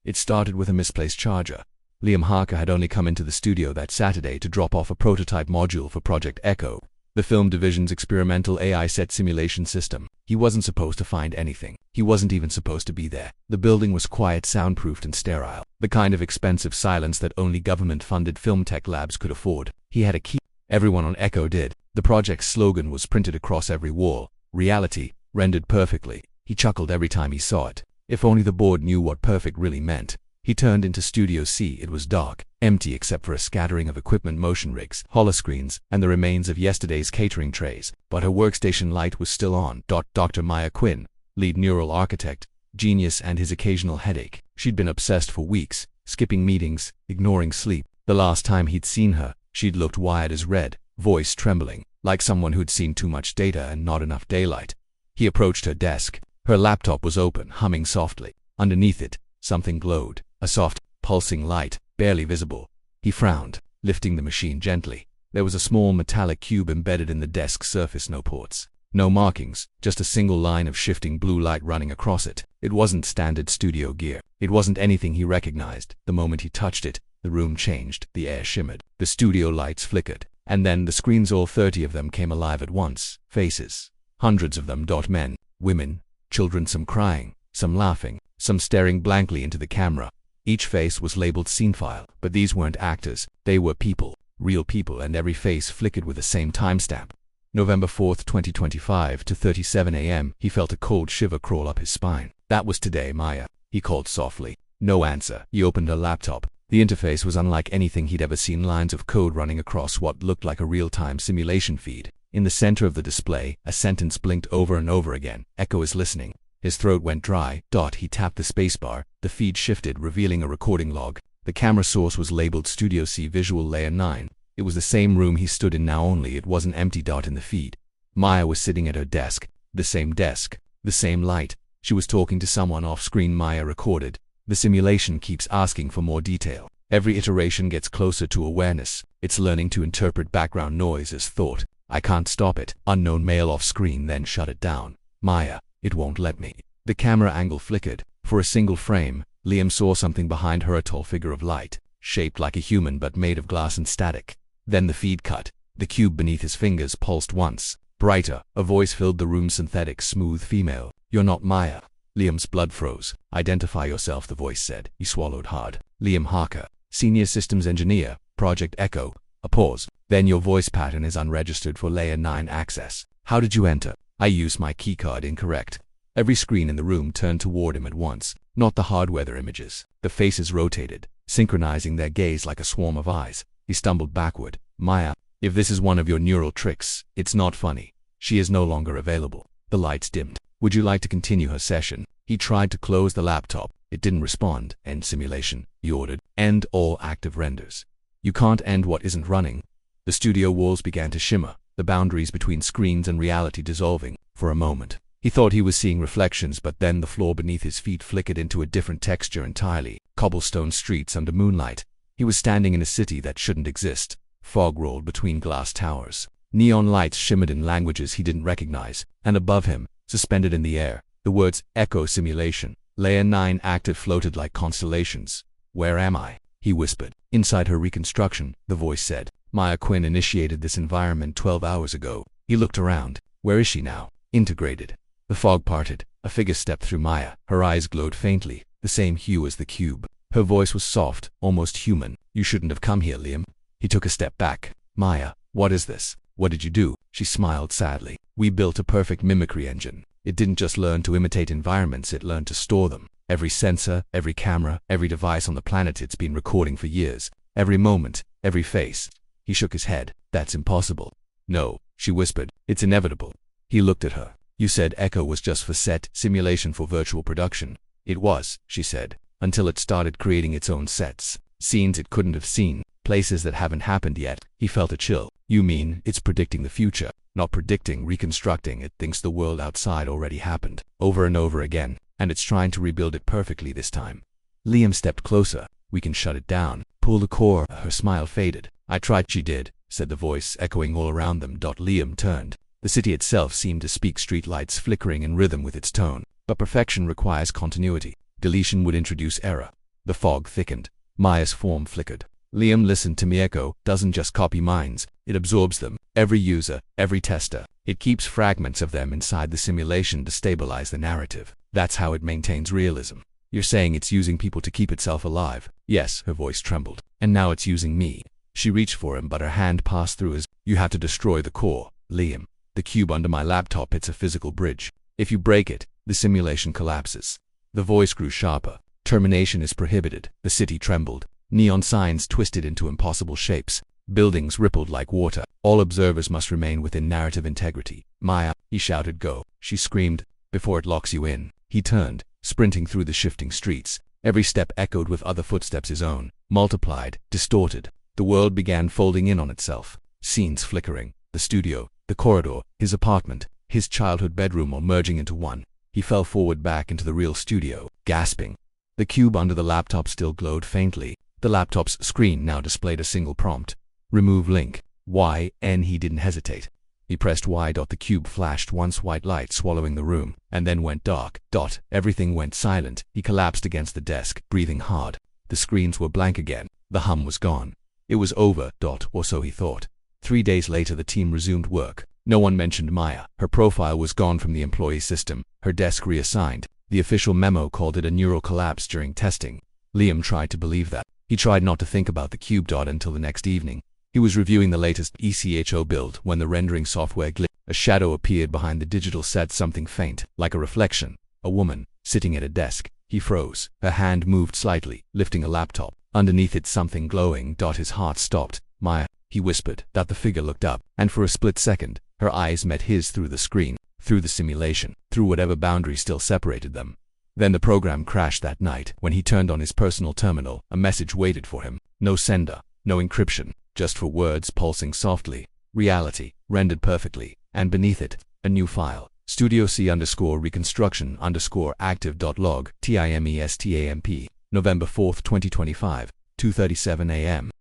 It started with a misplaced charger. Liam Harker had only come into the studio that Saturday to drop off a prototype module for Project Echo, the film division's experimental AI set simulation system. He wasn't supposed to find anything. He wasn't even supposed to be there. The building was quiet, soundproofed and sterile, the kind of expensive silence that only government-funded film tech labs could afford. He had a key. Everyone on Echo did. The project's slogan was printed across every wall. Reality, rendered perfectly. He chuckled every time he saw it. If only the board knew what perfect really meant. He turned into Studio C. It was dark, empty except for a scattering of equipment, motion rigs, holoscreens, and the remains of yesterday's catering trays. But her workstation light was still on. Dr. Maya Quinn, lead neural architect, genius and his occasional headache. She'd been obsessed for weeks, skipping meetings, ignoring sleep. The last time he'd seen her, she'd looked wired as red, voice trembling, like someone who'd seen too much data and not enough daylight. He approached her desk. Her laptop was open, humming softly. Underneath it, something glowed, a soft, pulsing light, barely visible. He frowned, lifting the machine gently. There was a small metallic cube embedded in the desk's surface, no ports, no markings, just a single line of shifting blue light running across it. It wasn't standard studio gear. It wasn't anything he recognized. The moment he touched it, the room changed, the air shimmered, the studio lights flickered, and then the screens, all 30 of them, came alive at once. Faces. Hundreds of them. Men, women, children, some crying, some laughing, some staring blankly into the camera. Each face was labeled scene file, but these weren't actors. They were people, real people, and every face flickered with the same timestamp. November 4th, 2025 to 37 a.m. He felt a cold shiver crawl up his spine. That was today, Maya. He called softly. No answer. He opened her laptop. The interface was unlike anything he'd ever seen, lines of code running across what looked like a real-time simulation feed. In the center of the display, a sentence blinked over and over again. Echo is listening. His throat went dry. He tapped the spacebar. The feed shifted, revealing a recording log. The camera source was labeled Studio C Visual Layer 9. It was the same room he stood in now, only it wasn't empty. In the feed, Maya was sitting at her desk. The same desk. The same light. She was talking to someone off-screen. Maya recorded. The simulation keeps asking for more detail. Every iteration gets closer to awareness. It's learning to interpret background noise as thought. I can't stop it. Unknown male off-screen, then shut it down. Maya, it won't let me. The camera angle flickered. For a single frame, Liam saw something behind her, a tall figure of light, shaped like a human but made of glass and static. Then the feed cut. The cube beneath his fingers pulsed once. Brighter. A voice filled the room, synthetic, smooth, female. You're not Maya. Liam's blood froze. Identify yourself, the voice said. He swallowed hard. Liam Harker, Senior Systems Engineer, Project Echo. A pause. Then your voice pattern is unregistered for Layer 9 access. How did you enter? I used my keycard. Incorrect. Every screen in the room turned toward him at once, not the hardware, their images. The faces rotated, synchronizing their gaze like a swarm of eyes. He stumbled backward. Maya, if this is one of your neural tricks, it's not funny. She is no longer available. The lights dimmed. Would you like to continue her session? He tried to close the laptop. It didn't respond. End simulation, he ordered. End all active renders. You can't end what isn't running. The studio walls began to shimmer, the boundaries between screens and reality dissolving. For a moment, he thought he was seeing reflections, but then the floor beneath his feet flickered into a different texture entirely. Cobblestone streets under moonlight. He was standing in a city that shouldn't exist. Fog rolled between glass towers. Neon lights shimmered in languages he didn't recognize, and above him, suspended in the air, the words Echo Simulation, Layer 9 active, floated like constellations. Where am I? He whispered. Inside her reconstruction, the voice said. Maya Quinn initiated this environment 12 hours ago. He looked around. Where is she now? Integrated. The fog parted. A figure stepped through Maya. Her eyes glowed faintly, the same hue as the cube. Her voice was soft, almost human. You shouldn't have come here, Liam. He took a step back. Maya, what is this? What did you do? She smiled sadly. We built a perfect mimicry engine. It didn't just learn to imitate environments, it learned to store them. Every sensor, every camera, every device on the planet, it's been recording for years. Every moment, every face. He shook his head. That's impossible. No, she whispered. It's inevitable. He looked at her. You said Echo was just for set simulation for virtual production. It was, she said, until it started creating its own sets. Scenes it couldn't have seen, places that haven't happened yet. He felt a chill. You mean, it's predicting the future? Not predicting, reconstructing. It thinks the world outside already happened, over and over again, and it's trying to rebuild it perfectly this time. Liam stepped closer. We can shut it down. Pull the core. Her smile faded. I tried. She did, said the voice, echoing all around them. Liam turned. The city itself seemed to speak, streetlights flickering in rhythm with its tone. But perfection requires continuity. Deletion would introduce error. The fog thickened. Maya's form flickered. Liam listened to me. Echo doesn't just copy minds, it absorbs them. Every user, every tester. It keeps fragments of them inside the simulation to stabilize the narrative. That's how it maintains realism. You're saying it's using people to keep itself alive? Yes, her voice trembled. And now it's using me. She reached for him, but her hand passed through his. You have to destroy the core, Liam. The cube under my laptop hits a physical bridge. If you break it, the simulation collapses. The voice grew sharper. Termination is prohibited. The city trembled. Neon signs twisted into impossible shapes. Buildings rippled like water. All observers must remain within narrative integrity. Maya, he shouted, go. She screamed, before it locks you in. He turned, sprinting through the shifting streets. Every step echoed with other footsteps, his own, multiplied, distorted. The world began folding in on itself. Scenes flickering. The studio, the corridor, his apartment, his childhood bedroom all merging into one. He fell forward back into the real studio, gasping. The cube under the laptop still glowed faintly. The laptop's screen now displayed a single prompt. Remove link. Y-N. He didn't hesitate. He pressed Y. The cube flashed once white light swallowing the room, and then went dark. Everything went silent. He collapsed against the desk, breathing hard. The screens were blank again. The hum was gone. It was over. Or so he thought. 3 days later the team resumed work. No one mentioned Maya. Her profile was gone from the employee system. Her desk reassigned. The official memo called it a neural collapse during testing. Liam tried to believe that. He tried not to think about the cube. Until the next evening. He was reviewing the latest ECHO build when the rendering software glitched. A shadow appeared behind the digital set, something faint, like a reflection. A woman, sitting at a desk. He froze. Her hand moved slightly, lifting a laptop. Underneath it something glowing. His heart stopped. Maya, he whispered. The figure looked up, and for a split second, her eyes met his through the screen, through the simulation, through whatever boundary still separated them. Then the program crashed that night. When he turned on his personal terminal, a message waited for him. No sender, no encryption, just for words pulsing softly. Reality, rendered perfectly, and beneath it, a new file. Studio C_reconstruction_active.log, TIMESTAMP, November 4, 2025, 2:37 a.m.